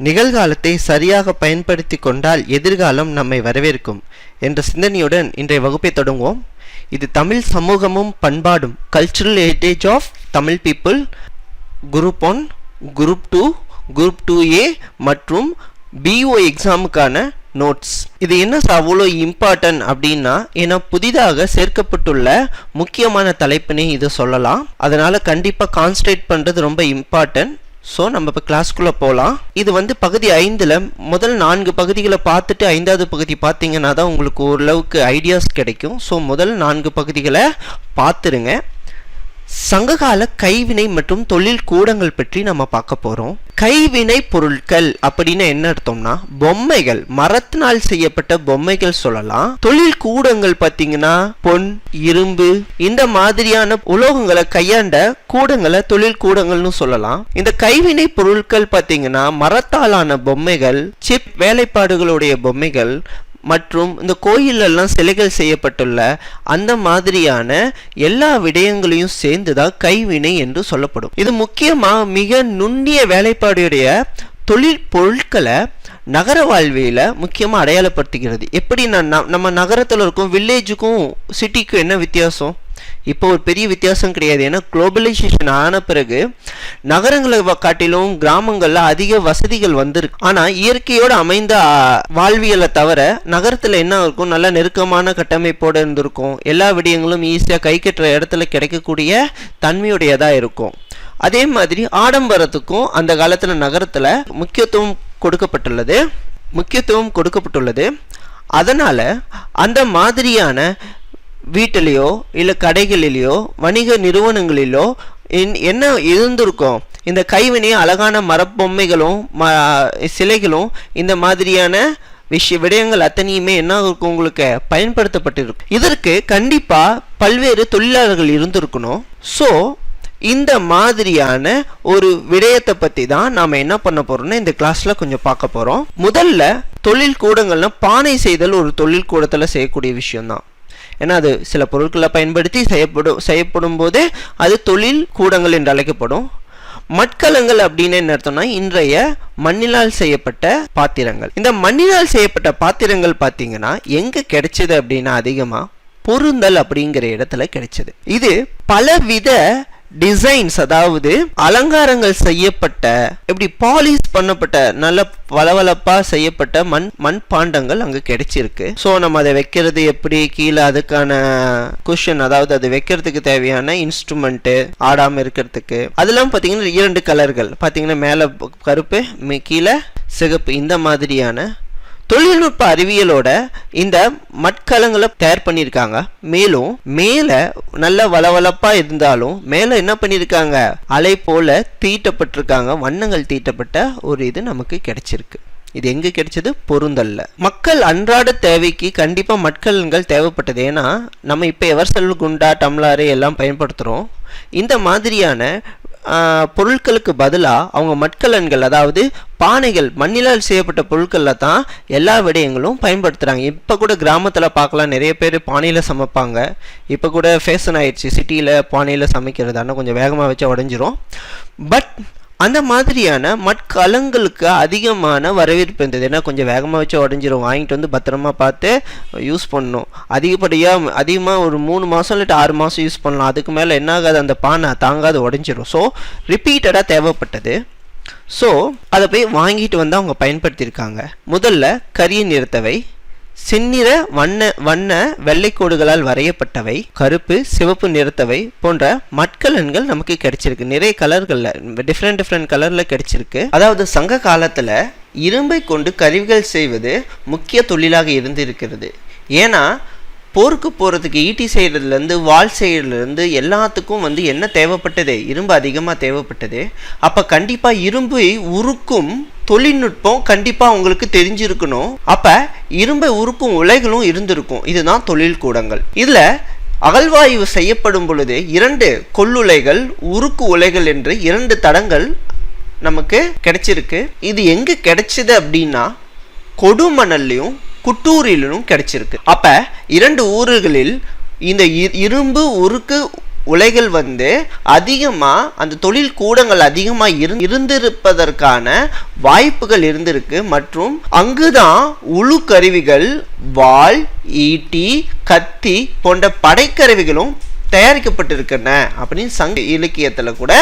நிகழ்காலத்தை சரியாக பயன்படுத்தி கொண்டால் எதிர்காலம் நம்மை வரவேற்கும் என்ற சிந்தனையுடன் இன்றைய வகுப்பை தொடங்குவோம். இது தமிழ் சமூகமும் பண்பாடும் cultural heritage of Tamil people group 1, group 2, group 2A மற்றும் BO எக்ஸாமுக்கான நோட்ஸ். இது என்ன அவ்வளோ இம்பார்ட்டன்ட் அப்படின்னா, ஏன்னா புதிதாக சேர்க்கப்பட்டுள்ள முக்கியமான தலைப்புனே இது சொல்லலாம். அதனால கண்டிப்பாக கான்சன்ட்ரேட் பண்ணுறது ரொம்ப இம்பார்ட்டன்ட். ஸோ நம்ம இப்போ கிளாஸ்க்குள்ளே போகலாம். இது பகுதி 5ல் முதல் 4 பகுதிகளை பார்த்துட்டு 5வது பகுதி பார்த்தீங்கன்னா தான் உங்களுக்கு ஓரளவுக்கு ஐடியாஸ் கிடைக்கும். ஸோ முதல் 4 பகுதிகளை பார்த்துருங்க. சங்ககால கைவினை மற்றும் தொழில் கூடங்கள் பற்றி நம்ம பார்க்க போறோம். கைவினை பொருட்கள் அப்படின்னு என்ன அர்த்தம்னா, பொம்மைகள், மரத்தினால் செய்யப்பட்ட பொம்மைகள் சொல்லலாம். தொழில் கூடங்கள் பார்த்தீங்கன்னா பொன், இரும்பு இந்த மாதிரியான உலோகங்களை கையாண்ட கூடங்களை தொழில் கூடங்கள்னு சொல்லலாம். இந்த கைவினை பொருட்கள் பார்த்தீங்கன்னா மரத்தாலான பொம்மைகள், சிப் வேலைப்பாடுகளுடைய பொம்மைகள் மற்றும் இந்த கோயிலெல்லாம் சிலைகள் செய்யப்பட்டுள்ள அந்த மாதிரியான எல்லா விடயங்களையும் சேர்ந்துதான் கைவினை என்று சொல்லப்படும். இது முக்கியமாக மிக நுண்ணிய வேலைப்பாடுடைய தொழில் பொருட்களை நகர வாழ்வியல முக்கியமாக அடையாளப்படுத்துகிறது. எப்படி நம்ம நகரத்தில் இருக்கும் வில்லேஜுக்கும் சிட்டிக்கும் என்ன வித்தியாசம்? இப்போ ஒரு பெரிய வித்தியாசம் கிடையாது. ஏன்னா குளோபலைசேஷன் ஆன பிறகு நகரங்களை காட்டிலும் கிராமங்களில் அதிக வசதிகள் வந்திருக்கு. ஆனால் இயற்கையோடு அமைந்த வாழ்வியலை தவிர நகரத்தில் என்ன இருக்கும், நல்ல நெருக்கமான கட்டமைப்போடு இருந்திருக்கும். எல்லா விடயங்களும் ஈஸியாக கை கட்டுற இடத்துல கிடைக்கக்கூடிய தன்மையுடையதாக இருக்கும். அதே மாதிரி ஆடம்பரத்துக்கும் அந்த காலத்தில் நகரத்தில் முக்கியத்துவம் கொடுக்கப்பட்டுள்ளது. அதனால் அந்த மாதிரியான வீட்டிலேயோ இல்லை கடைகளிலேயோ வணிக நிறுவனங்களிலோ என்ன இருந்திருக்கும், இந்த கைவினையை அழகான மரப்பொம்மைகளும் சிலைகளும் இந்த மாதிரியான விடயங்கள் அத்தனையுமே என்ன இருக்கும், உங்களுக்கு பயன்படுத்தப்பட்டிருக்கும். இதற்கு கண்டிப்பாக பல்வேறு தொழிலாளர்கள் இருந்திருக்கணும். ஸோ இந்த மாதிரியான ஒரு விடயத்தை பற்றி தான் நாம் என்ன பண்ண போகிறோம்னா இந்த கிளாஸில் கொஞ்சம் பார்க்க போகிறோம். முதல்ல தொழில் கூடங்கள்னா பானை செய்தல் ஒரு தொழில் கூடத்தில் செய்யக்கூடிய விஷயம்தான். ஏன்னா அது சில பொருட்களை பயன்படுத்தி செய்யப்படும் போதே அது தொழில் கூடங்கள் என்று அழைக்கப்படும். மட்கலங்கள் அப்படின்னு என்ன அர்த்தம்னா, இன்றைய மண்ணினால் செய்யப்பட்ட பாத்திரங்கள். இந்த மண்ணினால் செய்யப்பட்ட பாத்திரங்கள் பார்த்தீங்கன்னா எங்கே கிடைச்சது அப்படின்னா அதிகமாக பொருந்தல் அப்படிங்கிற இடத்துல கிடைச்சது. இது பலவித டிசைன்ஸ், அதாவது அலங்காரங்கள் செய்யப்பட்ட, எப்படி பாலிஷ் பண்ணப்பட்ட நல்ல வளவளப்பா செய்யப்பட்ட மண் பாண்டங்கள் அங்க கிடைச்சிருக்கு. ஸோ நம்ம அதை வைக்கிறது எப்படி, கீழே அதுக்கான குஷன், அதாவது அது வைக்கிறதுக்கு தேவையான இன்ஸ்ட்ருமெண்ட் ஆடாம இருக்கிறதுக்கு, அதெல்லாம் பார்த்தீங்கன்னா 2 கலர்கள் பார்த்தீங்கன்னா மேலே கருப்பு கீழே சிகப்பு, இந்த மாதிரியான தொழில்நுட்ப அறிவியலோட இந்த மட்கலங்களை தயார் பண்ணியிருக்காங்க. மேலும் மேலே நல்ல வளவளப்பா இருந்தாலும் மேலே என்ன பண்ணியிருக்காங்க, அலை போல தீட்டப்பட்டிருக்காங்க, வண்ணங்கள் தீட்டப்பட்ட ஒரு இது நமக்கு கிடைச்சிருக்கு. இது எங்க கிடைச்சது? பொருந்தல்ல. மக்கள் அன்றாட தேவைக்கு கண்டிப்பா மட்கலங்கள் தேவைப்பட்டது. ஏன்னா நம்ம இப்ப எவர்செல் குண்டா டம்ளாரு எல்லாம் பயன்படுத்துறோம். இந்த மாதிரியான பொருட்களுக்கு பதிலாக அவங்க மட்கலன்கள், அதாவது பானைகள், மண்ணிலால் செய்யப்பட்ட பொருட்களில் தான் எல்லா விடயங்களும் பயன்படுத்துகிறாங்க. இப்போ கூட கிராமத்தில் பார்க்கலாம், நிறைய பேர் பானையில் சமைப்பாங்க. இப்போ கூட ஃபேஷன் ஆயிடுச்சு சிட்டியில் பானையில் சமைக்கிறது, ஆனால் கொஞ்சம் வேகமாக வச்சா உடஞ்சிரும். பட் அந்த மாதிரியான மட்கலங்களுக்கு அதிகமான வரவேற்பு இருந்தது. ஏன்னா கொஞ்சம் வேகமாக வச்சு உடஞ்சிரும், வாங்கிட்டு வந்து பத்திரமா பார்த்து யூஸ் பண்ணணும். அதிகமாக ஒரு 3 மாதம் இல்லாட்டி 6 மாதம் யூஸ் பண்ணலாம். அதுக்கு மேலே என்ன ஆகாது, அந்த பானை தாங்காது உடஞ்சிரும். ஸோ ரிப்பீட்டடாக தேவைப்பட்டது. ஸோ அதை போய் வாங்கிட்டு வந்து அவங்க பயன்படுத்தியிருக்காங்க. முதல்ல கரிய நிறத்தவை, செந்நிற வண்ண வெள்ளைக்கோடுகளால் வரையப்பட்டவை, கருப்பு சிவப்பு நிறத்தவை போன்ற மட்கலன்கள் நமக்கு கிடைச்சிருக்கு. நிறைய கலர்கள்ல டிஃப்ரெண்ட் கலர்ல கிடைச்சிருக்கு. அதாவது சங்க காலத்துல இரும்பை கொண்டு கருவிகள் செய்வது முக்கிய தொழிலாக இருந்திருக்கிறது. ஏன்னா போருக்கு போகிறதுக்கு ஈட்டி செய்கிறதுலேருந்து வால் செய்கிறதுலேருந்து எல்லாத்துக்கும் என்ன தேவைப்பட்டது, இரும்பு அதிகமாக தேவைப்பட்டது. அப்போ கண்டிப்பாக இரும்பை உருக்கும் தொழில்நுட்பம் கண்டிப்பாக உங்களுக்கு தெரிஞ்சிருக்கணும். அப்போ இரும்பை உருக்கும் உலைகளும் இருந்திருக்கும். இதுதான் தொழில் கூடங்கள். இதில் அகழ்வாய்வு செய்யப்படும் பொழுது 2 கொள்ளுலைகள், உருக்கு உலைகள் என்று 2 தடங்கள் நமக்கு கிடைச்சிருக்கு. இது எங்கே கிடைச்சது அப்படின்னா கொடுமணல்லையும் குட்டூரிலும் கிடைச்சிருக்கு. அப்ப 2 ஊர்களில் இந்த இரும்பு உருக்கு உலைகள் வந்து அதிகமாக அந்த தொழில் கூடங்கள் அதிகமாக இருந்திருப்பதற்கான வாய்ப்புகள் இருந்திருக்கு. மற்றும் அங்குதான் உளு கருவிகள், வாள், ஈட்டி, கத்தி போன்ற படைக்கருவிகளும் தயாரிக்கப்பட்டிருக்கின்றன அப்படின்னு சங்க இலக்கியத்தில் கூட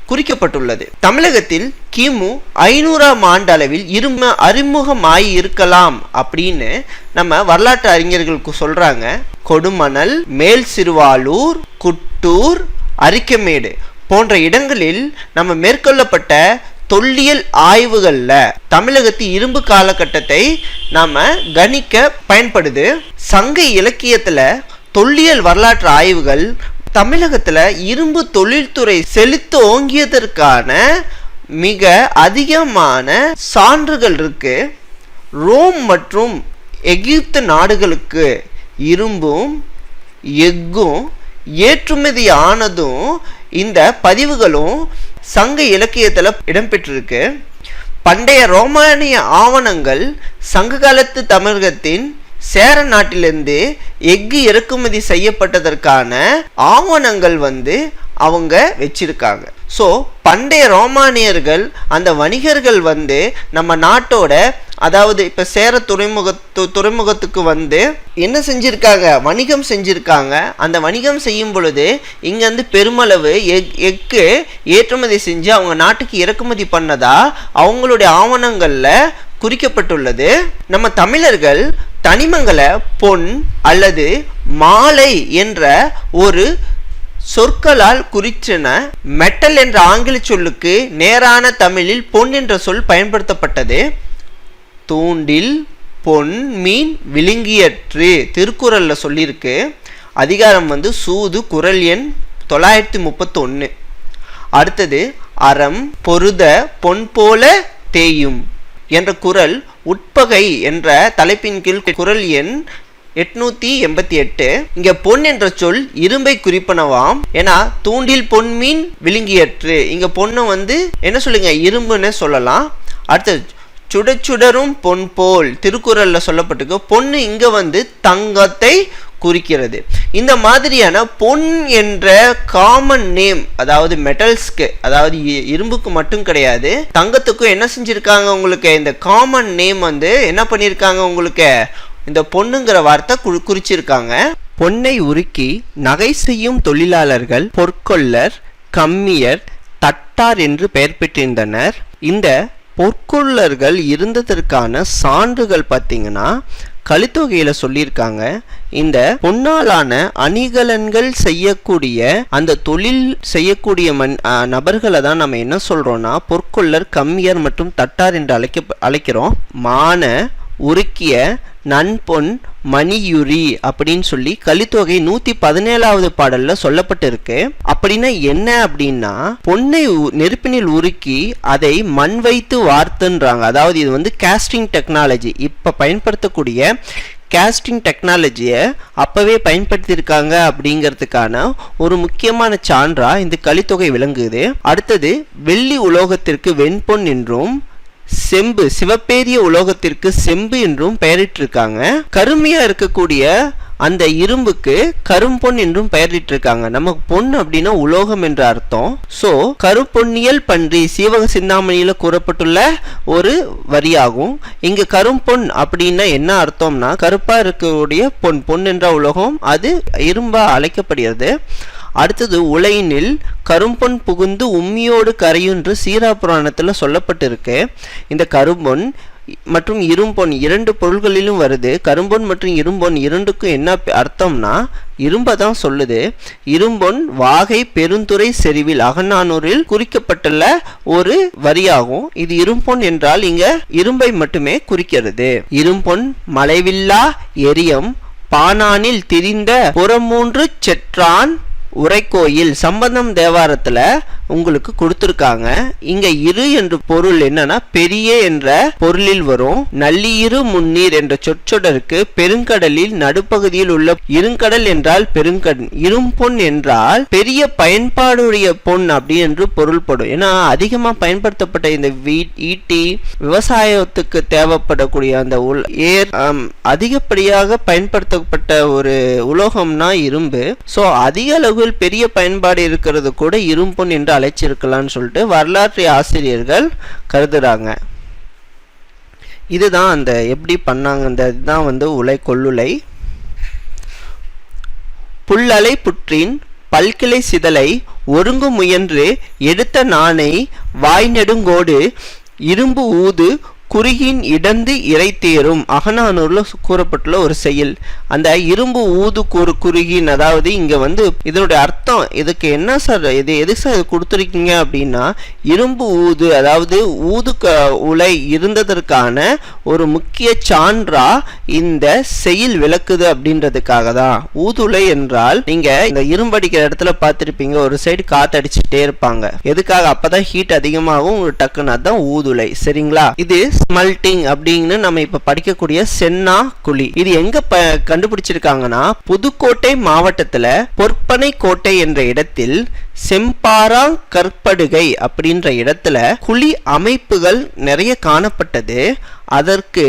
குறிக்கப்பட்டுள்ளது. தமிழகத்தில் கிமு 500ஆம் ஆண்டு அளவில் இரும்பு அறிமுகமாகி இருக்கலாம் அப்படின்னு நம்ம வரலாற்று அறிஞர்களுக்கு சொல்றாங்க. கொடுமணல், மேல் சிறுவாலூர், குட்டூர், அரிக்கமேடு போன்ற இடங்களில் நம்ம மேற்கொள்ளப்பட்ட தொல்லியல் ஆய்வுகளில் தமிழகத்து இரும்பு காலகட்டத்தை நாம் கணிக்க பயன்படுது. சங்க இலக்கியத்தில் தொல்லியல் வரலாற்று ஆய்வுகள் தமிழகத்தில் இரும்பு தொழில்துறை செழித்து ஓங்கியதற்கான மிக அதிகமான சான்றுகள் இருக்கு. ரோம் மற்றும் எகிப்து நாடுகளுக்கு இரும்பும் எஃகும் ஏற்றுமதி ஆனதும் இந்த பதிவுகளும் சங்க இலக்கியத்தில் இடம்பெற்றிருக்கு. பண்டைய ரோமானிய ஆவணங்கள் சங்க காலத்து தமிழகத்தின் சேர நாட்டிலிருந்து எஃகு இறக்குமதி செய்யப்பட்டதற்கான ஆவணங்கள் வந்து அவங்க வச்சிருக்காங்க. ஸோ பண்டைய ரோமானியர்கள், அந்த வணிகர்கள் வந்து நம்ம நாட்டோட, அதாவது இப்போ சேர துறைமுகத்துக்கு வந்து என்ன செஞ்சுருக்காங்க, வணிகம் செஞ்சுருக்காங்க. அந்த வணிகம் செய்யும் பொழுது இங்கேருந்து பெருமளவு எஃகு ஏற்றுமதி செஞ்சு அவங்க நாட்டுக்கு இறக்குமதி பண்ணதா அவங்களுடைய ஆவணங்களில் குறிக்கப்பட்டுள்ளது. நம்ம தமிழர்கள் தனிமங்களை பொன் அல்லது மாலை என்ற ஒரு சொற்களால் குறிச்சன. மெட்டல் என்ற ஆங்கில சொல்லுக்கு நேரான தமிழில் பொன் என்ற சொல் பயன்படுத்தப்பட்டது. தூண்டில் பொன் மீன் விழுங்கியற்று திருக்குறள்ல சொல்லியிருக்கு. அதிகாரம் வந்து சூது, குறள் எண் 931. அடுத்தது அறம் பொருத பொன் போல தேயும் என்ற குறள் உட்பகை என்ற தலைப்பின் கீழ் குறள் எண் 888. இங்க பொன் என்ற சொல் இரும்பை குறிப்பனவாம். ஏன்னா தூண்டில் பொன் மீன் விழுங்கியற்று, இங்க பொண்ணை வந்து என்ன சொல்லுங்க, இரும்புன்னு சொல்லலாம். அடுத்தது சுடச்சுடரும் பொன் போல் திருக்குறள்ல சொல்லப்பட்டிருக்கு. பொண்ணு இங்க வந்து தங்கத்தை குறிக்கிறது. இந்த மாதிரியான பொன் என்ற காமன் நேம், அதாவது மெட்டல்ஸ்க்கு, அதாவது இரும்புக்கு மட்டும் கிடையாது, தங்கத்துக்கும் என்ன செஞ்சிருக்காங்க, உங்களுக்கு இந்த காமன் நேம் வந்து என்ன பண்ணியிருக்காங்க, உங்களுக்கு இந்த பொண்ணுங்கிற வார்த்தை குறிச்சிருக்காங்க. பொன்னை உருக்கி நகை செய்யும் தொழிலாளர்கள் பொற்கொள்ளர், கம்மியர், தட்டார் என்று பெயர் பெற்றிருந்தனர். இந்த பொற்கொள்ளர்கள் இருந்ததற்கான சான்றுகள் பார்த்தீங்கன்னா கலித்தொகையில சொல்லியிருக்காங்க. இந்த பொன்னாலான அணிகலன்கள் செய்யக்கூடிய அந்த தொழில் செய்யக்கூடிய நபர்களை தான் நம்ம என்ன சொல்றோம்னா பொற்கொள்ளர், கம்மியர் மற்றும் தட்டார் என்று அழைக்கிறோம். மான உருக்கிய நன்பொன் மணியுரி அப்படின்னு சொல்லி கலித்தொகை 117வது பாடல்ல சொல்லப்பட்டிருக்கு. அப்படின்னா என்ன அப்படின்னா, பொன்னை நெருப்பினில் உருக்கி அதை மண் வைத்து வார்த்துன்றாங்க. அதாவது இது வந்து காஸ்டிங் டெக்னாலஜி, இப்ப பயன்படுத்தக்கூடிய காஸ்டிங் டெக்னாலஜியை அப்பவே பயன்படுத்தியிருக்காங்க அப்படிங்கிறதுக்கான ஒரு முக்கியமான சான்றா இந்த கலித்தொகை விளங்குது. அடுத்தது வெள்ளி உலோகத்திற்கு வெண்பொன் என்றும், செம்பு சிவப்பேரிய உலோகத்திற்கு செம்பு என்றும் பெயரிட்டிருக்காங்க. கருமையா இருக்கக்கூடிய அந்த இரும்புக்கு கரும்பொன் என்றும் பெயரிட்டிருக்காங்க. நமக்கு பொன் அப்படின்னா உலோகம் என்ற அர்த்தம். சோ கருப்பொன்னியல் பன்றி சீவக சிந்தாமணியில கூறப்பட்டுள்ள ஒரு வரியாகும். இங்க கரும்பொன் அப்படின்னா என்ன அர்த்தம்னா கருப்பா இருக்கக்கூடிய பொன், பொன் என்ற உலோகம் அது இரும்பா அழைக்கப்படுகிறது. அடுத்தது உலையினில் கரும்பொன் புகுந்து உம்மியோடு கரையுன்று சீரா புராணத்தில் சொல்லப்பட்டிருக்கு. இந்த கரும்பொன் மற்றும் இரும்பொன் இரண்டு பொருள்களிலும் வருது. கரும்பொன் மற்றும் இரும்பொன் இரண்டுக்கும் என்ன அர்த்தம்னா இரும்பை தான் சொல்லுது. இரும்பொன் வாகை பெருந்துறை செறிவில் அகநானூரில் குறிக்கப்பட்டுள்ள ஒரு வரியாகும். இது இரும்பொன் என்றால் இங்க இரும்பை மட்டுமே குறிக்கிறது. இரும்பொன் மலைவில்லா எரியம் பானானில் திரிந்த புறமூன்று செற்றான் உரைக்கோயில் சம்பந்தம் தேவாரத்துல உங்களுக்கு கொடுத்திருக்காங்க. இங்க இரு என்ற பொருள் என்னன்னா பெரிய என்ற பொருளில் வரும். நல்லியிரு முன்னீர் என்ற சொற்றொடருக்கு பெருங்கடலில் நடுப்பகுதியில் உள்ள இருங்கடல் என்றால் பெருங்கடல், இரும்பொன் என்றால் பெரிய பயன்பாடுடைய பொன் அப்படி என்று பொருள்படும். ஏன்னா அதிகமா பயன்படுத்தப்பட்ட இந்த ஈட்டி விவசாயத்துக்கு தேவைப்படக்கூடிய அந்த அதிகப்படியாக பயன்படுத்தப்பட்ட ஒரு உலோகம்னா இரும்பு. சோ அதிக அளவில் இந்தியாவில் பெரிய பயன்பாடு இருக்கிறது கூட இரும்பொன் என்று அழைச்சிருக்கலாம்னு சொல்லிட்டு வரலாற்று ஆசிரியர்கள் கருதுறாங்க. இதுதான் அந்த எப்படி பண்ணாங்க, இந்த இதுதான் வந்து உலை கொள்ளுலை. புல்லலை புற்றின் பல்கிளை சிதலை ஒருங்கு முயன்று எடுத்த நாணை வாய் நெடுங்கோடு இரும்பு ஊது குறுகின் இடந்து இறைத்தேரும் அகநானூர்ல கூறப்பட்டுள்ள ஒரு செயல். அந்த இரும்பு ஊது குறுகின், அதாவது இங்க வந்து இதனுடைய அர்த்தம், இதுக்கு என்ன சார் இது எதுக்கு சார் கொடுத்துருக்கீங்க அப்படின்னா, இரும்பு ஊது அதாவது ஊது உலை இருந்ததற்கான ஒரு முக்கிய சான்றா இந்த செயல் விளக்குது அப்படின்றதுக்காக தான். ஊதுலை என்றால் நீங்க இந்த இரும்படிக்கிற இடத்துல பார்த்திருப்பீங்க, ஒரு சைடு காத்தடிச்சுட்டே இருப்பாங்க. எதுக்காக? அப்பதான் ஹீட் அதிகமாகும் டக்குன்னு, அதுதான் ஊதுலை. சரிங்களா? இது ஸ்மெல்டிங் அப்படின்னு நம்ம இப்ப படிக்கக்கூடிய சென்னா குழி. இது எங்க கண்டுபிடிச்சிருக்காங்கன்னா, புதுக்கோட்டை மாவட்டத்துல பொற்பனை கோட்டை என்ற இடத்தில் செம்பாரா கற்படுகை அப்படின்ற இடத்துல குழி அமைப்புகள் நிறைய காணப்பட்டது. அதற்கு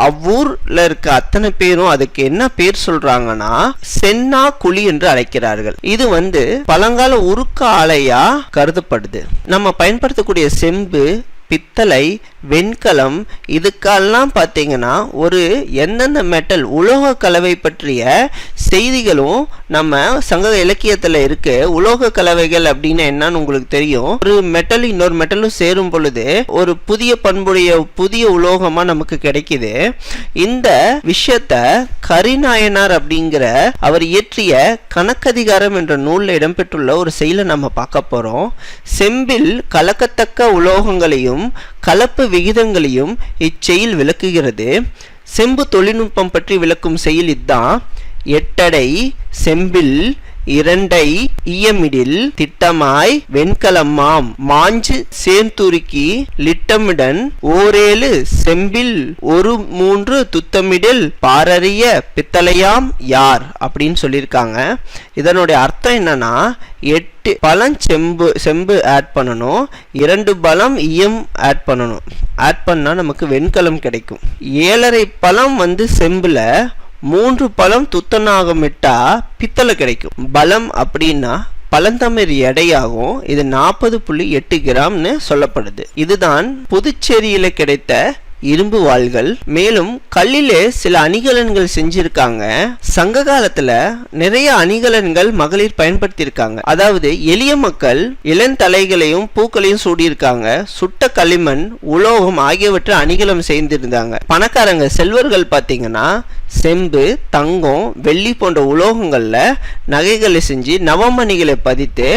அவ்வூர்ல இருக்க அத்தனை பேரும் அதுக்கு என்ன பேர் சொல்றாங்கன்னா சென்னா குழி என்று அழைக்கிறார்கள். இது வந்து பழங்கால உருக்க ஆலையா கருதப்படுது. நம்ம பயன்படுத்தக்கூடிய செம்பு, பித்தளை, வெண்கலம், இதுக்கெல்லாம் பார்த்தீங்கன்னா ஒரு எந்தெந்த மெட்டல் உலோக கலவை பற்றிய செய்திகளும் நம்ம சங்க இலக்கியத்தில் இருக்கு. உலோக கலவைகள் அப்படின்னு என்னன்னு உங்களுக்கு தெரியும். ஒரு மெட்டல் இன்னொரு மெட்டலும் சேரும் பொழுது ஒரு புதிய பண்புடைய புதிய உலோகமா நமக்கு கிடைக்குது. இந்த விஷயத்த கரிநாயனார் அப்படிங்கிற அவர் இயற்றிய கணக்கதிகாரம் என்ற நூலில் இடம்பெற்றுள்ள ஒரு செயலை நம்ம பார்க்க போறோம். செம்பில் கலக்கத்தக்க உலோகங்களையும் கலப்பு விகிதங்களையும் இச்செயல் விளக்குகிறது. செம்பு தொழில்நுட்பம் பற்றி விளக்கும் செயல் இதான். எட்டடை செம்பில் இரண்டை ஈயமிடில் திட்டமாய் வெண்கலமாம் மாஞ்சு சேர்ந்துருக்கி லிட்டமிடன் ஓரேழு செம்பில் ஒரு மூன்று துத்தமிடில் பாரறிய பித்தளையாம் யார் அப்படின்னு சொல்லியிருக்காங்க. இதனுடைய அர்த்தம் என்னன்னா, 8 பழம் செம்பு ஆட் பண்ணணும், 2 பழம் ஈயம் ஆட் பண்ணணும். ஆட் பண்ணா நமக்கு வெண்கலம் கிடைக்கும். 7.5 பழம் வந்து செம்புல 3 பழம் துத்தநாகமிட்டா பித்தளை கிடைக்கும். பலம் அப்படின்னா பழந்தமிழ் எடையாகும். இது 40.8 கிராம்னு சொல்லப்படுது. இதுதான் புதுச்சேரியில கிடைத்த இரும்பு வாள்கள். மேலும் கல்லிலே சில அணிகலன்கள் செஞ்சிருக்காங்க. சங்க காலத்துல நிறைய அணிகலன்கள் மகளிர் பயன்படுத்தியிருக்காங்க. அதாவது எளிய மக்கள் இளந்தலைகளையும் பூக்களையும் சூடியிருக்காங்க. சுட்ட களிமண், உலோகம் ஆகியவற்றை அணிகலம் செய்திருந்தாங்க. பணக்காரங்க செல்வர்கள் பார்த்தீங்கன்னா செம்பு, தங்கம், வெள்ளி போன்ற உலோகங்கள்ல நகைகளை செஞ்சு நவமணிகளை பதித்து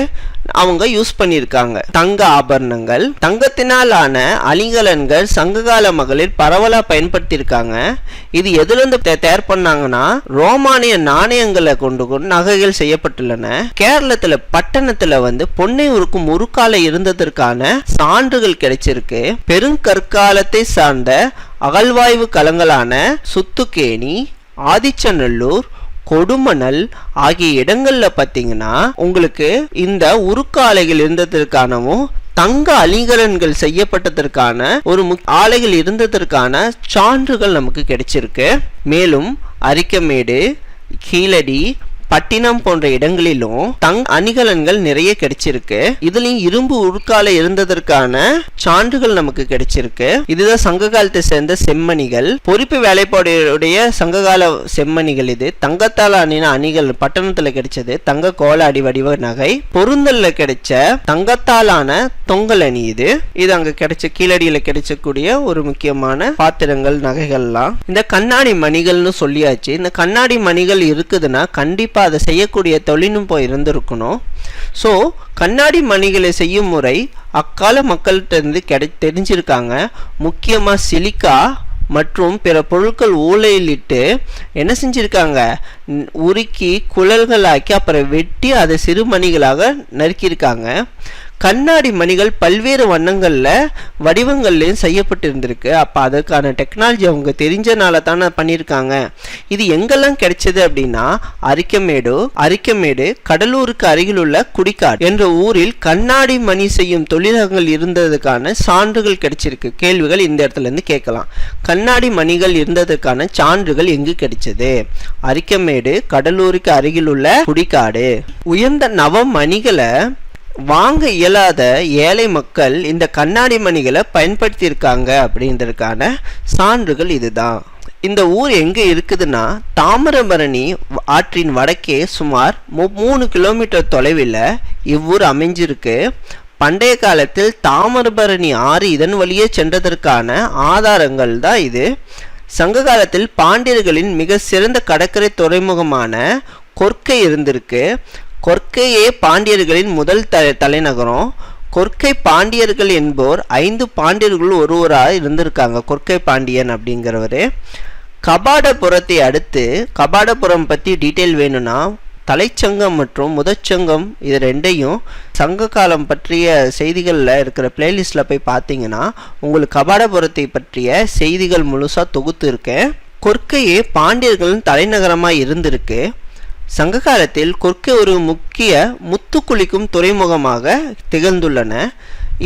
அவங்க யூஸ் பண்ணியிருக்காங்க. தங்க ஆபரணங்கள், தங்கத்தினால் ஆன அணிகலன்கள் சங்ககால மகளிர் பரவலா பயன்படுத்தியிருக்காங்க. இது எதுல இருந்து தயார் பண்ணாங்கன்னா ரோமானிய நாணயங்களை கொண்டு நகைகள் செய்யப்பட்டுள்ளன. கேரளத்துல பட்டணத்துல வந்து பொன்னை உருக்கும் உருக்காலை இருந்ததற்கான சான்றுகள் கிடைச்சிருக்கு. பெருங்கற்காலத்தை சார்ந்த அகழ்வாய்வு களங்களான சுத்துக்கேணி, ஆதிச்சநல்லூர், கொடுமணல் ஆகிய இடங்கள்ல பார்த்தீங்கன்னா உங்களுக்கு இந்த உருக்காலைகள் இருந்ததற்கானவும் தங்க அணிகலன்கள் செய்யப்பட்டதற்கான ஒரு ஆலைகள் இருந்ததற்கான சான்றுகள் நமக்கு கிடைச்சிருக்கு. மேலும் அரிக்கமேடு, கீழடி, பட்டினம் போன்ற இடங்களிலும் தங்க அணிகலன்கள் நிறைய கிடைச்சிருக்கு. இதுலயும் இரும்பு உருக்காலை இருந்ததற்கான சான்றுகள் நமக்கு கிடைச்சிருக்கு. இதுதான் சங்க காலத்தை சேர்ந்த செம்மணிகள். பொறிப்பு வேலைப்பாடுடைய சங்ககால செம்மணிகள். இது தங்கத்தால் அணின அணிகள் பட்டணத்துல கிடைச்சது தங்க கோல அடி வடிவ நகை. பொருந்தல்ல கிடைச்ச தங்கத்தாலான தொங்கல் அணி. இது அங்க கிடைச்ச கீழடியில கிடைச்சக்கூடிய ஒரு முக்கியமான பாத்திரங்கள், நகைகள்லாம். இந்த கண்ணாடி மணிகள்னு சொல்லியாச்சு. இந்த கண்ணாடி மணிகள் இருக்குதுன்னா கண்டிப்பா அதை செய்யக்கூடிய தொழில்நுட்பம் இருந்திருக்கணும். ஸோ கண்ணாடி மணிகளை செய்யும் முறை அக்கால மக்கள்கிட்ட இருந்து தெரிஞ்சிருக்காங்க. முக்கியமாக சிலிக்கா மற்றும் பிற பொருட்கள் ஊழையிலிட்டு என்ன செஞ்சிருக்காங்க, உருக்கி குழல்களாக்கி அப்புறம் வெட்டி அதை சிறுமணிகளாக நறுக்கியிருக்காங்க. கண்ணாடி மணிகள் பல்வேறு வண்ணங்கள்ல வடிவங்கள்லையும் செய்யப்பட்டிருந்திருக்கு. அப்போ அதுக்கான டெக்னாலஜி அவங்க தெரிஞ்சனால தானே பண்ணியிருக்காங்க. இது எங்கெல்லாம் கிடைச்சது அப்படின்னா அரிக்கமேடு கடலூருக்கு அருகில் உள்ள குடிக்காடு என்ற ஊரில் கண்ணாடி மணி செய்யும் தொழிலகங்கள் இருந்ததுக்கான சான்றுகள் கிடைச்சிருக்கு. கேள்விகள் இந்த இடத்துல இருந்து கேட்கலாம். கண்ணாடி மணிகள் இருந்ததுக்கான சான்றுகள் எங்கு கிடைச்சது? அரிக்கமேடு, கடலூருக்கு அருகில் உள்ள குடிக்காடு. உயர்ந்த நவ மணிகளை வாங்க இயலாத ஏழை மக்கள் இந்த கண்ணாடி மணிகளை பயன்படுத்தியிருக்காங்க அப்படின்றதுக்கான சான்றுகள் இதுதான். இந்த ஊர் எங்கே இருக்குதுன்னா தாமிரபரணி ஆற்றின் வடக்கே சுமார் 3 கிலோமீட்டர் தொலைவில் இவ்வூர் அமைஞ்சிருக்கு. பண்டைய காலத்தில் தாமிரபரணி ஆறு இதன் வழியே சென்றதற்கான ஆதாரங்கள் தான் இது. சங்க காலத்தில் பாண்டியர்களின் மிக சிறந்த கடற்கரை துறைமுகமான கொர்க்கை இருந்திருக்கு. கொர்க்கையே பாண்டியர்களின் முதல் தலைநகரம். கொர்க்கை பாண்டியர்கள் என்போர் 5 பாண்டியர்கள் ஒருவராக இருந்திருக்காங்க. கொர்க்கை பாண்டியன் அப்படிங்கிறவர். கபாடபுரத்தை அடுத்து, கபாடபுரம் பற்றி டீட்டெயில் வேணும்னா தலைச்சங்கம் மற்றும் முதற்சங்கம் இது ரெண்டையும் சங்க காலம் பற்றிய செய்திகளில் இருக்கிற பிளேலிஸ்டில் போய் பார்த்தீங்கன்னா உங்களுக்கு கபாடபுரத்தை பற்றிய செய்திகள் முழுசாக தொகுத்து இருக்கேன். கொர்க்கையே பாண்டியர்களின் தலைநகரமாக இருந்திருக்கு. சங்க காலத்தில் கொர்க்கை ஒரு முக்கிய முத்து குளிக்கும் துறைமுகமாக திகழ்ந்துள்ளன.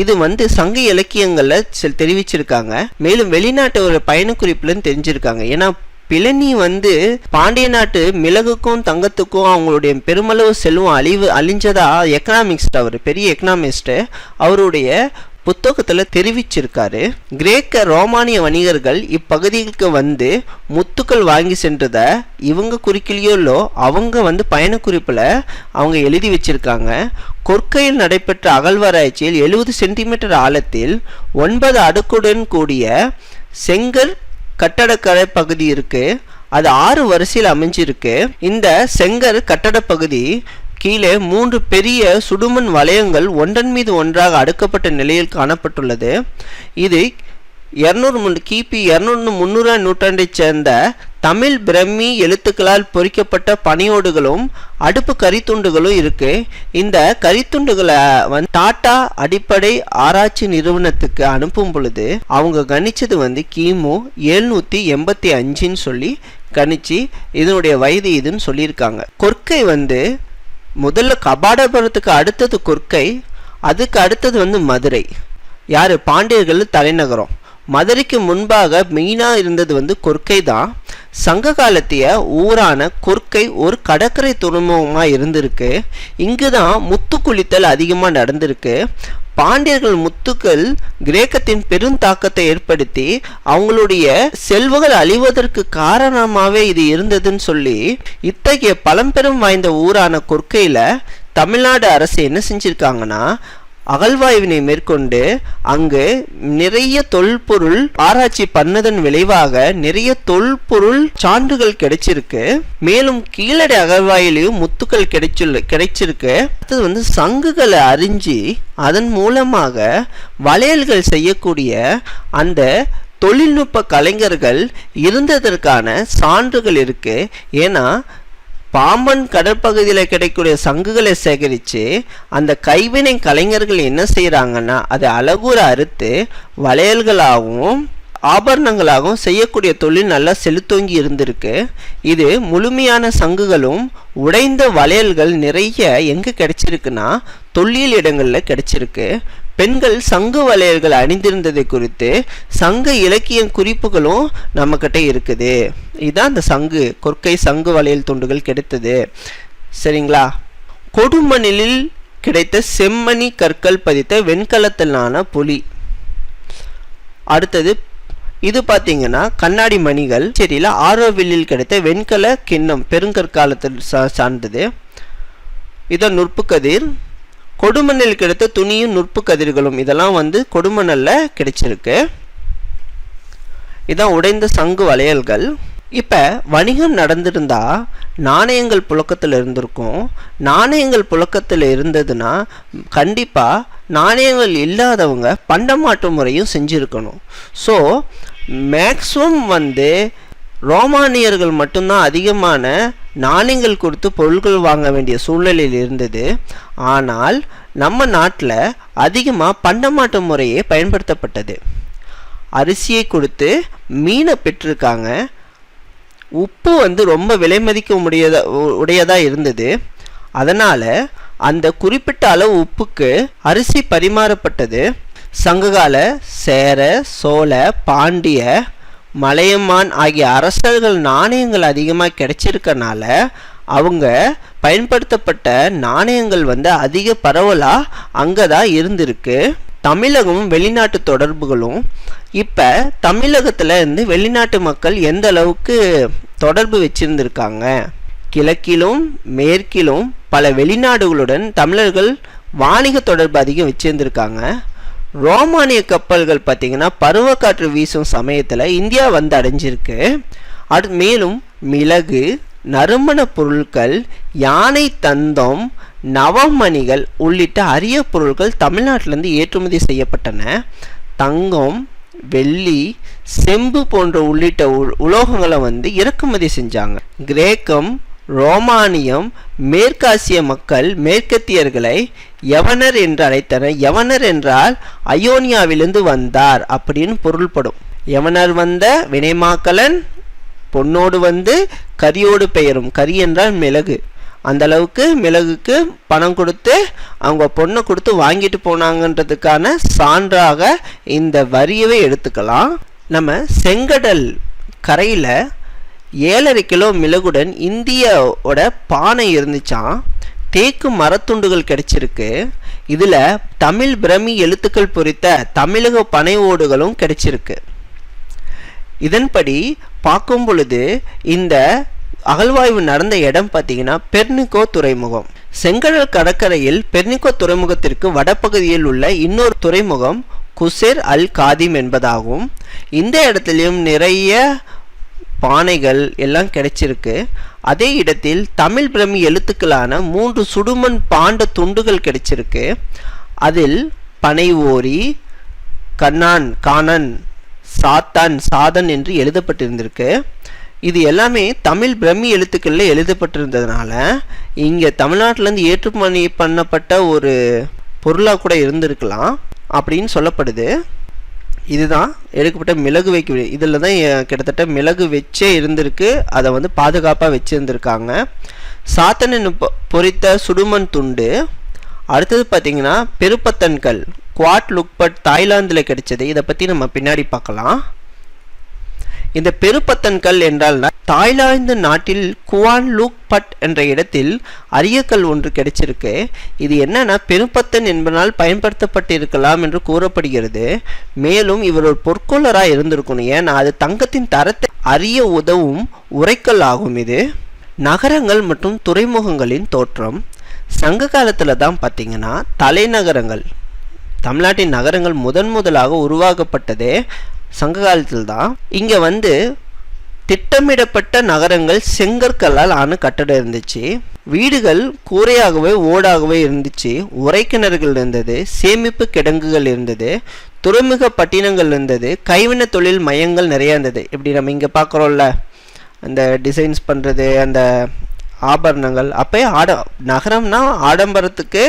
இது சங்க இலக்கியங்களில் தெரிவிச்சிருக்காங்க. மேலும் வெளிநாட்டு ஒரு பயணக்குறிப்புலன்னு தெரிஞ்சிருக்காங்க. ஏன்னா பிளனி பாண்டிய நாட்டு மிளகுக்கும் தங்கத்துக்கும் அவங்களுடைய பெருமளவு செல்வம் அழிஞ்சதா எக்கனாமிக்ஸ்ட், அவர் பெரிய எக்கனாமிஸ்ட், அவருடைய புத்தகத்தில் தெரிவிச்சிருக்காரு. கிரேக்க ரோமானிய வணிகர்கள் இப்பகுதிக்கு முத்துக்கள் வாங்கி சென்றதை இவங்க குறிக்கலையோ அவங்க பயணக்குறிப்பில் அவங்க எழுதி வச்சிருக்காங்க. கொர்க்கையில் நடைபெற்ற அகழ்வாராய்ச்சியில் 70 சென்டிமீட்டர் ஆழத்தில் 9 அடுக்குடன் கூடிய செங்கல் கட்டடக்கரை பகுதி இருக்கு. அது 6 வரிசையில் அமைஞ்சிருக்கு. இந்த செங்கல் கட்டட பகுதி கீழே 3 பெரிய சுடுமண் வளையங்கள் ஒன்றன் மீது ஒன்றாக அடுக்கப்பட்ட நிலையில் காணப்பட்டுள்ளது. இது கிபி 200-300 நூற்றாண்டைச் சேர்ந்த தமிழ் பிரம்மி எழுத்துக்களால் பொறிக்கப்பட்ட பனியோடுகளும் அடுப்பு கரித்துண்டுகளும் இருக்கு. இந்த கரித்துண்டுகளை டாடா அடிப்படை ஆராய்ச்சி நிறுவனத்துக்கு அனுப்பும் பொழுது அவங்க கணிச்சது கிமு 785ன்னு சொல்லி கணிச்சு இதனுடைய வயது இதுன்னு சொல்லியிருக்காங்க. கொர்க்கை முதல்ல கபாடபுரத்துக்கு அடுத்தது கொர்க்கை, அதுக்கு அடுத்தது மதுரை. யார்? பாண்டியர்கள் தலைநகரம். மதுரைக்கு முன்பாக மெயினாக இருந்தது கொர்க்கை தான். சங்க காலத்திய ஊரான கொர்க்கை ஒரு கடற்கரை துறைமுகமாக இருந்திருக்கு. இங்கு தான் முத்து குளித்தல் அதிகமாக நடந்திருக்கு. பாண்டியர்கள் முத்துக்கள் கிரேக்கத்தின் பெருந்தாக்கத்தை ஏற்படுத்தி அவங்களுடைய செல்வங்கள் அழிவதற்கு காரணமாகவே இது இருந்ததுன்னு சொல்லி இத்தகைய பழம்பெரும் வாய்ந்த ஊரான கொர்க்கையில் தமிழ்நாடு அரசு என்ன செஞ்சிருக்காங்கன்னா அகழ்வாய்வினை மேற்கொண்டு அங்கு நிறைய தொல்பொருள் ஆராய்ச்சி பண்ணதன் விளைவாக நிறைய தொல்பொருள் சான்றுகள் கிடைச்சிருக்கு. மேலும் கீழடி அகழ்வாயிலையும் முத்துக்கள் கிடைச்சிருக்கு. அது சங்குகளை அறிஞ்சு அதன் மூலமாக வளையல்கள் செய்யக்கூடிய அந்த தொழில்நுட்ப கலைஞர்கள் இருந்ததற்கான சான்றுகள் இருக்கு. ஏன்னா பாம்பன் கடற்பகுதியில் கிடைக்கக்கூடிய சங்குகளை சேகரித்து அந்த கைவினை கலைஞர்கள் என்ன செய்கிறாங்கன்னா அதை அழகுற அறுத்து வளையல்களாகவும் ஆபரணங்களாகவும் செய்யக்கூடிய தொழில் நல்லா செலுத்தோங்கி இருந்திருக்கு. இது முழுமையான சங்குகளும் உடைந்த வளையல்கள் நிறைய எங்கே கிடைச்சிருக்குன்னா தொல்லியல் இடங்களில் கிடைச்சிருக்கு. பெண்கள் சங்கு வளையல்கள் அணிந்திருந்ததை குறித்து சங்க இலக்கிய குறிப்புகளும் நம்மக்கிட்ட இருக்குது. இதுதான் அந்த சங்கு கொர்க்கை சங்கு வளையல் துண்டுகள் கிடைத்தது. சரிங்களா? கொடுமணிலில் கிடைத்த செம்மணி கற்கள் பதித்த வெண்கலத்திலான புலி. அடுத்தது இது பார்த்தீங்கன்னா கண்ணாடி மணிகள். சரியில்ல, ஆரோவில்லில் கிடைத்த வெண்கல கிண்ணம் பெருங்கற்காலத்தில் சார்ந்தது. இதான் நுற்பு கதிர். கொடுமண்ணில் கிடைத்த துணியும் நுற்பு கதிர்களும் இதெல்லாம் கொடுமணலில் கிடைச்சிருக்கு. இதான் உடைந்த சங்கு வளையல்கள். இப்போ வணிகம் நடந்திருந்தா நாணயங்கள் புழக்கத்தில் இருந்திருக்கும். நாணயங்கள் புழக்கத்தில் இருந்ததுன்னா கண்டிப்பாக நாணயங்கள் இல்லாதவங்க பண்டமாற்று முறையும் செஞ்சுருக்கணும். ஸோ மேக்ஸிமம் ரோமானியர்கள் மட்டும்தான் அதிகமான நாணயங்கள் கொடுத்து பொருட்கள் வாங்க வேண்டிய சூழ்நிலையில் இருந்தது. ஆனால் நம்ம நாட்டில் அதிகமாக பண்டமாற்று முறையே பயன்படுத்தப்பட்டது. அரிசியை கொடுத்து மீனை பெற்றிருக்காங்க. உப்பு ரொம்ப விலை மதிக்க உடையதாக இருந்தது. அதனால் அந்த குறிப்பிட்ட அளவு உப்புக்கு அரிசி பரிமாறப்பட்டது. சங்ககால சேர, சோழ, பாண்டிய, மலையமான் ஆகிய அரசர்கள் நாணயங்கள் அதிகமாக கிடைச்சிருக்கனால அவங்க பயன்படுத்தப்பட்ட நாணயங்கள் அதிக பரவலாக அங்கே தான் இருந்திருக்கு. தமிழகமும் வெளிநாட்டு தொடர்புகளும் இப்போ தமிழகத்தில் இருந்து வெளிநாட்டு மக்கள் எந்த அளவுக்கு தொடர்பு வச்சிருந்திருக்காங்க. கிழக்கிலும் மேற்கிலும் பல வெளிநாடுகளுடன் தமிழர்கள் வாணிக தொடர்பு அதிகம் வச்சிருந்திருக்காங்க. ரோமானிய கப்பல்கள் பார்த்திங்கன்னா பருவக்காற்று வீசும் சமயத்தில் இந்தியா அடைஞ்சிருக்கு. மேலும் மிளகு, நறுமண பொருட்கள், யானை தந்தம், நவமணிகள் உள்ளிட்ட அரிய பொருட்கள் தமிழ்நாட்டிலேருந்து ஏற்றுமதி செய்யப்பட்டன. தங்கம், வெள்ளி, செம்பு போன்ற உள்ளிட்ட உலோகங்களை இறக்குமதி செஞ்சாங்க. கிரேக்கம், ரோமானியம், மேற்காசிய மக்கள் மேற்கத்தியர்களை யவனர் என்று அழைத்தனர். யவனர் என்றால் அயோனியாவிலிருந்து வந்தார் அப்படின்னு பொருள்படும். யவனர் வினைமாக்கலன், பொன்னோடு கரியோடு பெயரும். கரி என்றால் மிளகு. அந்த அளவுக்கு மிளகுக்கு பணம் கொடுத்து அவங்க பொண்ணை கொடுத்து வாங்கிட்டு போனாங்கன்றதுக்கான சான்றாக இந்த வரியவே எடுத்துக்கலாம். நம்ம செங்கடல் கரையில் 7.5 கிலோ மிளகுடன் இந்தியாவோட பானை இருந்துச்சான். தேக்கு மரத்துண்டுகள் கிடைச்சிருக்கு. இதில் தமிழ் பிரமி எழுத்துக்கள் பொறித்த தமிழக பனை ஓடுகளும் கிடைச்சிருக்கு. இதன்படி பார்க்கும் பொழுது இந்த அகழ்வாய்வு நடந்த இடம் பார்த்தீங்கன்னா பெர்னிக்கோ துறைமுகம். செங்கடல் கடற்கரையில் பெர்னிக்கோ துறைமுகத்திற்கு வடபகுதியில் உள்ள இன்னொரு துறைமுகம் குசேர் அல் காதிம் என்பதாகும். இந்த இடத்துலையும் நிறைய பானைகள் எல்லாம் கிடைச்சிருக்கு. அதே இடத்தில் தமிழ் பிரமி எழுத்துக்களான 3 சுடுமண் பாண்ட துண்டுகள் கிடைச்சிருக்கு. அதில் பனை ஓரி, கண்ணான், காணன், சாத்தான், சாதன் என்று எழுதப்பட்டிருந்திருக்கு. இது எல்லாமே தமிழ் பிரமி எழுத்துக்களில் எழுதப்பட்டிருந்ததுனால இங்கே தமிழ்நாட்டிலேருந்து ஏற்றுமதி பண்ணப்பட்ட ஒரு பொருளாக கூட இருந்திருக்கலாம் அப்படின்னு சொல்லப்படுது. இதுதான் எடுக்கப்பட்ட மிளகு வைக்க. இதில் தான் கிட்டத்தட்ட மிளகு வச்சே இருந்திருக்கு. அதை பாதுகாப்பாக வச்சுருந்துருக்காங்க. சாத்தன் பொறித்த சுடுமண் துண்டு. அடுத்தது பார்த்திங்கன்னா பெருப்பத்தன்கள், குவாட் லுக்பட் தாய்லாந்தில் கிடைச்சது. இதை பற்றி நம்ம பின்னாடி பார்க்கலாம். இந்த பெருப்பத்தன்கள் என்றால் தாய்லாந்து நாட்டில் குவான் லுக் பட் என்ற இடத்தில் அரியக்கல் ஒன்று கிடைச்சிருக்கு. இது என்னன்னா பெருப்பத்தன் என்பதனால் பயன்படுத்தப்பட்டு இருக்கலாம் என்று கூறப்படுகிறது. மேலும் இவர் ஒரு பொற்கொள்ளராக இருந்திருக்கணும். ஏன்னா அது தங்கத்தின் தரத்தை அறிய உதவும் உரைக்கல் ஆகும். இது நகரங்கள் மற்றும் துறைமுகங்களின் தோற்றம். சங்க காலத்தில் தான் பார்த்தீங்கன்னா தலைநகரங்கள், தமிழ்நாட்டின் நகரங்கள் முதலாக உருவாக்கப்பட்டதே சங்க காலத்தில் தான். இங்கே திட்டமிடப்பட்ட நகரங்கள் செங்கற்களால் ஆன கட்டடம் இருந்துச்சு. வீடுகள் கூரையாகவே ஓடாகவே இருந்துச்சு. உரைக்கிணறுகள் இருந்தது. சேமிப்பு கிடங்குகள் இருந்தது. துறைமுக பட்டினங்கள் இருந்தது. கைவினை தொழில் மையங்கள் நிறையா இருந்தது. இப்படி நம்ம இங்கே பார்க்குறோம்ல அந்த டிசைன்ஸ் பண்ணுறது, அந்த ஆபரணங்கள். அப்போ நகரம்னா ஆடம்பரத்துக்கு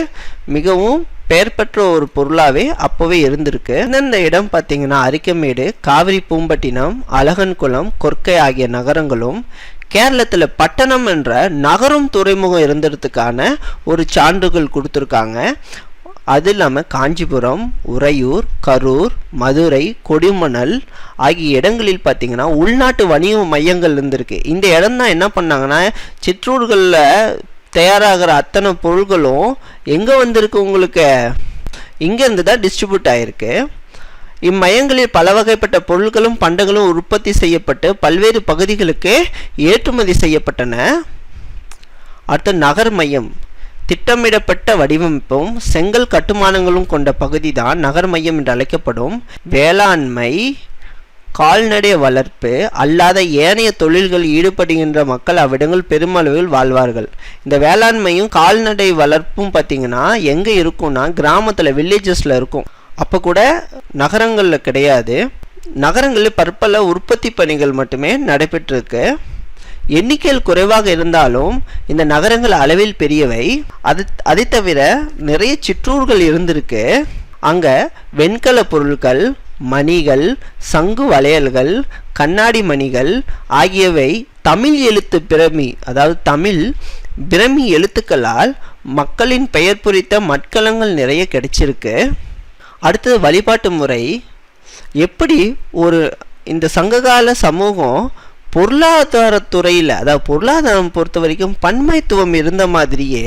மிகவும் பெயர் பெற்ற ஒரு பொருளாகவே அப்போவே இருந்திருக்கு. இந்த இடம் பார்த்தீங்கன்னா அரிக்கமேடு, காவிரி பூம்பட்டினம், அழகன்குளம், கொர்க்கை ஆகிய நகரங்களும் கேரளத்தில் பட்டணம் என்ற நகரும் துறைமுகம் இருந்ததுக்கான ஒரு சான்றுகள் கொடுத்துருக்காங்க. அது இல்லாமல் காஞ்சிபுரம், உறையூர், கரூர், மதுரை, கொடிமணல் ஆகிய இடங்களில் பார்த்தீங்கன்னா உள்நாட்டு வணிக மையங்கள் இருந்திருக்கு. இந்த இடம் தான் என்ன பண்ணாங்கன்னா சிற்றூர்களில் தயாராகிற அத்தனை பொருள்களும் எங்கே வந்திருக்கு, உங்களுக்கு இங்கேருந்து தான் டிஸ்ட்ரிபியூட் ஆகிருக்கு. இம்மையங்களில் பல வகைப்பட்ட பொருட்களும் பண்டங்களும் உற்பத்தி செய்யப்பட்டு பல்வேறு பகுதிகளுக்கு ஏற்றுமதி செய்யப்பட்டன. அடுத்த நகர் மையம். திட்டமிடப்பட்ட வடிவமைப்பும் செங்கல் கட்டுமானங்களும் கொண்ட பகுதி தான் நகர் மையம் என்று அழைக்கப்படும். வேளாண்மை, கால்நடை வளர்ப்பு அல்லாத ஏனைய தொழில்கள் ஈடுபடுகின்ற மக்கள் அவ்விடங்கள் பெருமளவில் வாழ்வார்கள். இந்த வேளாண்மையும் கால்நடை வளர்ப்பும் பார்த்திங்கன்னா எங்கே இருக்கும்னா கிராமத்தில், வில்லேஜஸில் இருக்கும். அப்போ கூட நகரங்களில் கிடையாது. நகரங்களில் பற்பல உற்பத்தி பணிகள் மட்டுமே நடைபெற்றிருக்கு. எண்ணிக்கையில் குறைவாக இருந்தாலும் இந்த நகரங்கள் அளவில் பெரியவை. அதை தவிர நிறைய சிற்றூர்கள் இருந்திருக்கு. அங்க வெண்கல பொருட்கள், மணிகள், சங்கு வளையல்கள், கண்ணாடி மணிகள் ஆகியவை தமிழ் எழுத்து பிரமி, அதாவது தமிழ் பிரமி எழுத்துக்களால் மக்களின் பெயர் பொறித்த மட்கலங்கள் நிறைய கிடைச்சிருக்கு. அடுத்தது வழிபாட்டு முறை. எப்படி இந்த சங்ககால சமூகம் பொருளாதாரத்துறையில், அதாவது பொருளாதாரம் பொறுத்த வரைக்கும் பன்மைத்துவம் இருந்த மாதிரியே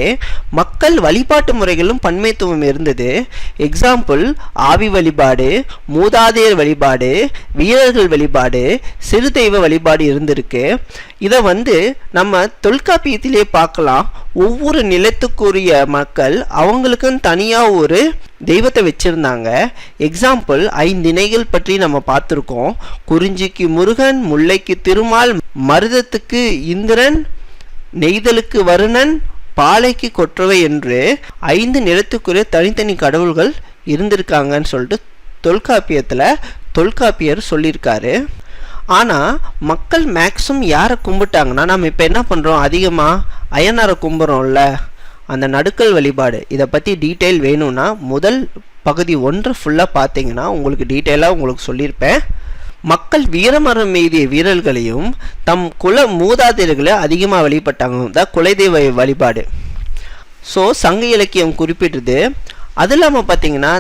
மக்கள் வழிபாட்டு முறைகளும் பன்மைத்துவம் இருந்தது. எக்ஸாம்பிள், ஆவி வழிபாடு, மூதாதையர் வழிபாடு, வீரர்கள் வழிபாடு, சிறு தெய்வ வழிபாடு இருந்திருக்கு. இதை நம்ம தொல்காப்பியத்திலே பார்க்கலாம். ஒவ்வொரு நிலத்துக்குரிய மக்கள் அவங்களுக்குன்னு தனியாக ஒரு தெய்வத்தை வச்சிருந்தாங்க. எக்ஸாம்பிள், 5 இணைகள் பற்றி நம்ம பார்த்துருக்கோம். குறிஞ்சிக்கு முருகன், முல்லைக்கு திருமால், மருதத்துக்கு இந்திரன், நெய்தலுக்கு வருணன், பாலைக்கு கொற்றவை என்று 5 நிலத்துக்குரிய தனித்தனி கடவுள்கள் இருந்திருக்காங்கன்னு சொல்லிட்டு தொல்காப்பியர் சொல்லியிருக்காரு. ஆனால் மக்கள் மேக்ஸிமம் யாரை கும்பிட்டாங்கன்னா, நம்ம இப்போ என்ன பண்ணுறோம், அதிகமாக அய்யனாரை கும்பிட்றோம்ல, அந்த நடுக்கல் வழிபாடு. இதை பற்றி டீட்டெயில் வேணும்னா முதல் பகுதி 1 ஃபுல்லாக பார்த்தீங்கன்னா உங்களுக்கு டீட்டெயிலாக உங்களுக்கு சொல்லியிருப்பேன். மக்கள் வீரமரம் எய்திய வீரர்களையும் தம் குல மூதாதையர்களை அதிகமாக வழிபட்டாங்க. தான் குலதெய்வ வழிபாடு. ஸோ சங்க இலக்கியம் குறிப்பிட்டது. அது இல்லாமல் பார்த்தீங்கன்னா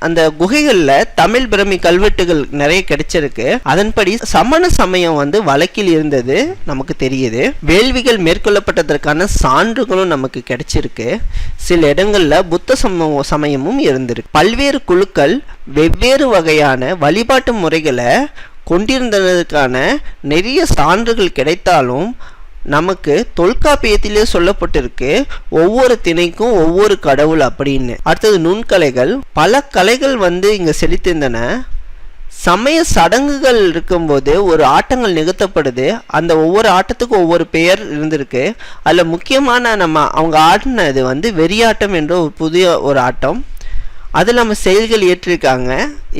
அந்த குகைகளில் தமிழ் பிரமி கல்வெட்டுகள் நிறைய கிடைச்சிருக்கு. அதன்படி சமண சமயம் வழக்கில் இருந்தது நமக்கு தெரியுது. வேள்விகள் மேற்கொள்ளப்பட்டதற்கான சான்றுகளும் நமக்கு கிடைச்சிருக்கு. சில இடங்களில் புத்த சமயமும் இருந்திருக்கு. பல்வேறு குழுக்கள் வெவ்வேறு வகையான வழிபாட்டு முறைகளை கொண்டிருந்ததற்கான நிறைய சான்றுகள் கிடைத்தாலும் நமக்கு தொல்காப்பியத்திலே சொல்லப்பட்டிருக்கு ஒவ்வொரு திணைக்கும் ஒவ்வொரு கடவுள் அப்படின்னு. அடுத்தது நுண்கலைகள். பல கலைகள் இங்க செலுத்திருந்தன. சமய சடங்குகள் இருக்கும்போது ஒரு ஆட்டங்கள் நிகழ்த்தப்படுது. அந்த ஒவ்வொரு ஆட்டத்துக்கும் ஒவ்வொரு பெயர் இருந்திருக்கு. அதில் முக்கியமான அவங்க ஆடினது வெறியாட்டம் என்ற ஒரு புதிய ஒரு ஆட்டம். அதில் நம்ம செயல்கள் ஏற்றிருக்காங்க,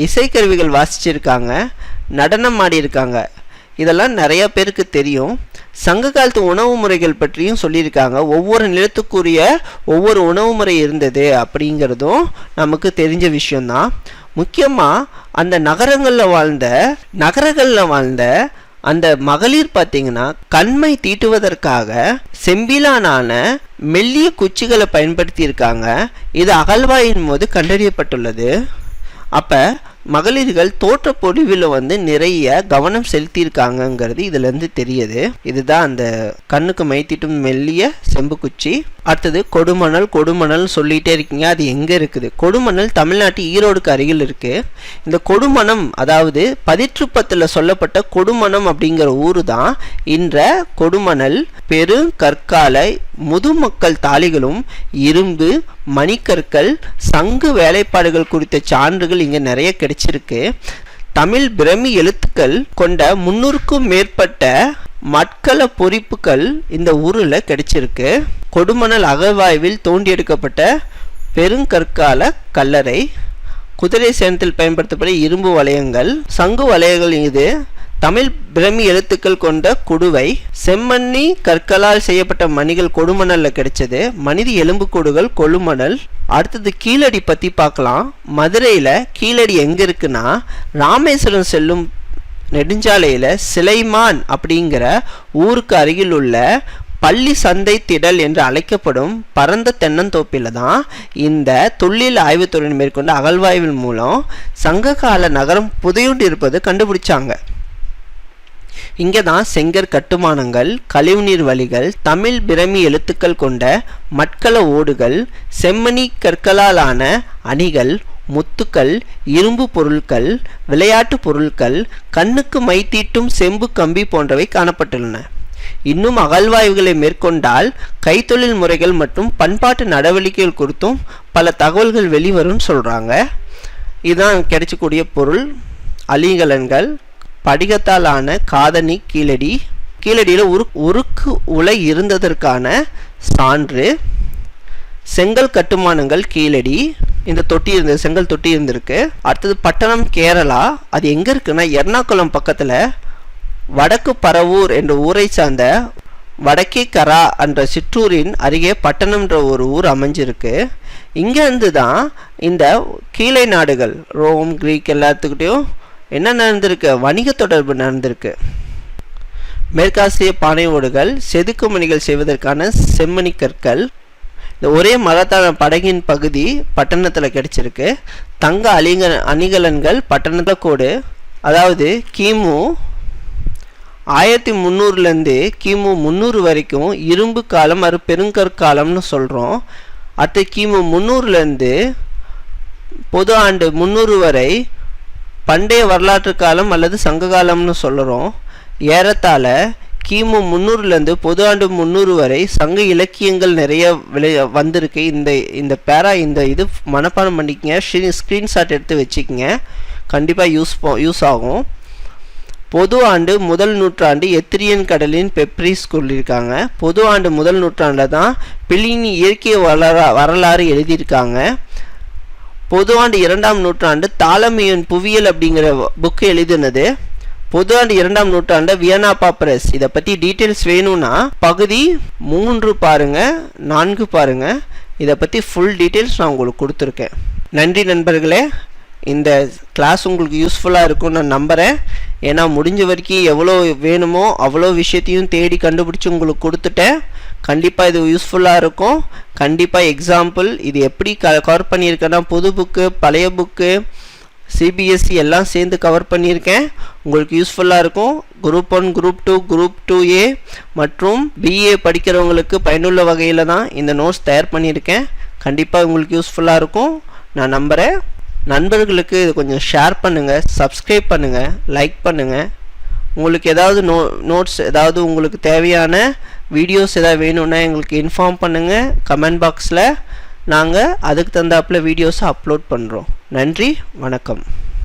இசைக்கருவிகள் வாசிச்சிருக்காங்க, நடனம் ஆடியிருக்காங்க. இதெல்லாம் நிறைய பேருக்கு தெரியும். சங்க காலத்து உணவு முறைகள் பற்றியும் சொல்லியிருக்காங்க. ஒவ்வொரு நிலத்துக்குரிய ஒவ்வொரு உணவு முறை இருந்தது அப்படிங்கிறதும் நமக்கு தெரிஞ்ச விஷயம்தான். முக்கியமாக அந்த நகரங்களில் வாழ்ந்த அந்த மகளிர் பார்த்தீங்கன்னா கண்மை தீட்டுவதற்காக செம்பிலான மெல்லிய குச்சிகளை பயன்படுத்தி இருக்காங்க. இது அகழ்வாயின் போது கண்டறியப்பட்டுள்ளது. அப்போ மகளிர்கள் தோற்ற பொழிவில் நிறைய கவனம் செலுத்தியிருக்காங்கங்கிறது இதுலேருந்து தெரியுது. இதுதான் அந்த கண்ணுக்கு மைத்திட்டும் மெல்லிய செம்பு குச்சி. அடுத்தது கொடுமணல் சொல்லிகிட்டே இருக்கீங்க. அது எங்கே இருக்குது? கொடுமணல் தமிழ்நாட்டு ஈரோடுக்கு அருகில் இருக்குது. இந்த கொடுமணம், அதாவது பதிற்றுப்பத்தில் சொல்லப்பட்ட கொடுமணம் அப்படிங்கிற ஊரு தான் இன்ற கொடுமணல். பெருங்கற்கால முதுமக்கள் தாளிகளும் இரும்பு, மணிக்கற்கள், சங்கு வேலைப்பாடுகள் குறித்த சான்றுகள் இங்கே நிறைய கிடைச்சிருக்கு. தமிழ் பிரமி எழுத்துக்கள் கொண்ட 300க்கும் மேற்பட்ட மட்கல பொறிப்புகள் இந்த ஊரில் கிடைச்சிருக்கு. கொடுமணல் அகழ்வாய்வில் தோண்டி எடுக்கப்பட்ட பெருங்கற்கால கல்லறை, குதிரை சேனத்தில் பயன்படுத்தப்பட்ட இரும்பு வளையங்கள், சங்கு வளையங்கள். இது தமிழ் பிரமி எழுத்துக்கள் கொண்ட குடுவை. செம்மண்ணி கற்களால் செய்யப்பட்ட மணிகள் கொடுமணல்ல கிடைச்சது. மனித எலும்புக்கூடுகள் கொழுமணல். அடுத்தது கீழடி பற்றி பார்க்கலாம். மதுரையில் கீழடி எங்கே இருக்குன்னா, ராமேஸ்வரம் செல்லும் நெடுஞ்சாலையில் சிலைமான் அப்படிங்கிற ஊருக்கு அருகில் உள்ள பள்ளி சந்தை திடல் என்று அழைக்கப்படும் பரந்த தென்னந்தோப்பில் தான் இந்த தொல்லியல் ஆய்வுத்துறை மேற்கொண்ட அகழ்வாய்வின் மூலம் சங்ககால நகரம் புதையுண்டு இருப்பது கண்டுபிடிச்சாங்க. இங்கே தான் செங்கற் கட்டுமானங்கள், கழிவுநீர் வழிகள், தமிழ் பிரமி எழுத்துக்கள் கொண்ட மட்கல ஓடுகள், செம்மணி கற்களாலான அணிகள், முத்துக்கள், இரும்பு பொருட்கள், விளையாட்டு பொருட்கள், கண்ணுக்கு மைத்தீட்டும் செம்பு கம்பி போன்றவை காணப்பட்டுள்ளன. இன்னும் அகழ்வாய்வுகளை மேற்கொண்டால் கைத்தொழில் முறைகள் மற்றும் பண்பாட்டு நடவடிக்கைகள் குறித்தும் பல தகவல்கள் வெளிவரும் சொல்கிறாங்க. இதுதான் கிடைச்சக்கூடிய பொருள். அலிகலன்கள், படிகத்தாலான காதணி கீழடியில் உருக்கு உலை இருந்ததற்கான சான்று, செங்கல் கட்டுமானங்கள் கீழடி, இந்த தொட்டி இருந்தது, செங்கல் தொட்டி இருந்திருக்கு. அடுத்தது பட்டணம் கேரளா. அது எங்கே இருக்குன்னா எர்ணாகுளம் பக்கத்தில் வடக்கு பரவூர் என்ற ஊரை சார்ந்த வடக்கே கரா என்ற சிற்றூரின் அருகே பட்டணம் என்ற ஒரு ஊர் அமைஞ்சிருக்கு. இங்கேருந்து தான் இந்த கீழை நாடுகள் ரோம், கிரீக் எல்லாத்துக்கிட்டையும் என்ன நடந்திருக்கு, வணிக தொடர்பு நடந்திருக்கு. மேற்காசிய பானை ஓடுகள், செதுக்குமணிகள் செய்வதற்கான செம்மணி கற்கள், இந்த ஒரே மகத்தான படகின் பகுதி பட்டணத்தில் கிடைச்சிருக்கு. தங்க அணிகலன்கள் பட்டணத்தில் கோடு, அதாவது கிமு 1300லேருந்து கிமு 300 வரைக்கும் இரும்பு காலம் அது பெருங்கற்காலம்னு சொல்கிறோம். அடுத்து கிமு 300லேருந்து பொது ஆண்டு 300 வரை பண்டைய வரலாற்று காலம் அல்லது சங்க காலம்னு சொல்கிறோம். ஏறத்தாழ கிமு 300லேருந்து பொது ஆண்டு 300 வரை சங்க இலக்கியங்கள் நிறைய வந்திருக்கு. இந்த பேரா இது மனப்பாடம் பண்ணிக்கங்க, ஸ்க்ரீன்ஷாட் எடுத்து வச்சுக்கங்க, கண்டிப்பாக யூஸ் ஆகும். பொது ஆண்டு முதல் நூற்றாண்டு எத்திரியன் கடலின் பெப்ரிஸ் சொல்லியிருக்காங்க. பொது ஆண்டு முதல் நூற்றாண்டில் தான் பிளினி இயற்கை வரலாறு எழுதியிருக்காங்க. பொது ஆண்டு 2ஆம் நூற்றாண்டு தாலமியன் புவியியல் அப்படிங்கிற புக்கு எழுதினது. பொது ஆண்டு 2ஆம் நூற்றாண்டு வியனா பாப்பரஸ். இதை பற்றி டீட்டெயில்ஸ் வேணும்னா பகுதி 3 பாருங்கள், 4 பாருங்கள். இதை பற்றி ஃபுல் டீட்டெயில்ஸ் நான் உங்களுக்கு கொடுத்துருக்கேன். நன்றி நண்பர்களே. இந்த கிளாஸ் உங்களுக்கு யூஸ்ஃபுல்லாக இருக்கும்னு நான் நம்புகிறேன். ஏன்னா முடிஞ்ச வரைக்கும் எவ்வளோ வேணுமோ அவ்வளோ விஷயத்தையும் தேடி கண்டுபிடிச்சி உங்களுக்கு கொடுத்துட்டேன். கண்டிப்பாக இது யூஸ்ஃபுல்லாக இருக்கும். கண்டிப்பாக எக்ஸாம்பிள் இது எப்படி கவர் பண்ணியிருக்கேன்னா புது புக்கு, பழைய புக்கு, சிபிஎஸ்சி எல்லாம் சேர்ந்து கவர் பண்ணியிருக்கேன். உங்களுக்கு யூஸ்ஃபுல்லாக இருக்கும். குரூப் 1, குரூப் 2, குரூப் 2A மற்றும் பிஏ படிக்கிறவங்களுக்கு பயனுள்ள வகையில் தான் இந்த நோட்ஸ் தயார் பண்ணியிருக்கேன். கண்டிப்பாக உங்களுக்கு யூஸ்ஃபுல்லாக இருக்கும் நான் நம்புகிறேன். நண்பர்களுக்கு இது கொஞ்சம் ஷேர் பண்ணுங்கள், சப்ஸ்கிரைப் பண்ணுங்கள், லைக் பண்ணுங்கள். உங்களுக்கு ஏதாவது நோட்ஸ் ஏதாவது உங்களுக்கு தேவையான வீடியோஸ் ஏதாவது வேணும்னா எங்களுக்கு இன்ஃபார்ம் பண்ணுங்கள் கமெண்ட் பாக்ஸில். நாங்கள் அதுக்கு தகுந்தாப்பில் வீடியோஸை அப்லோட் பண்ணுறோம். நன்றி, வணக்கம்.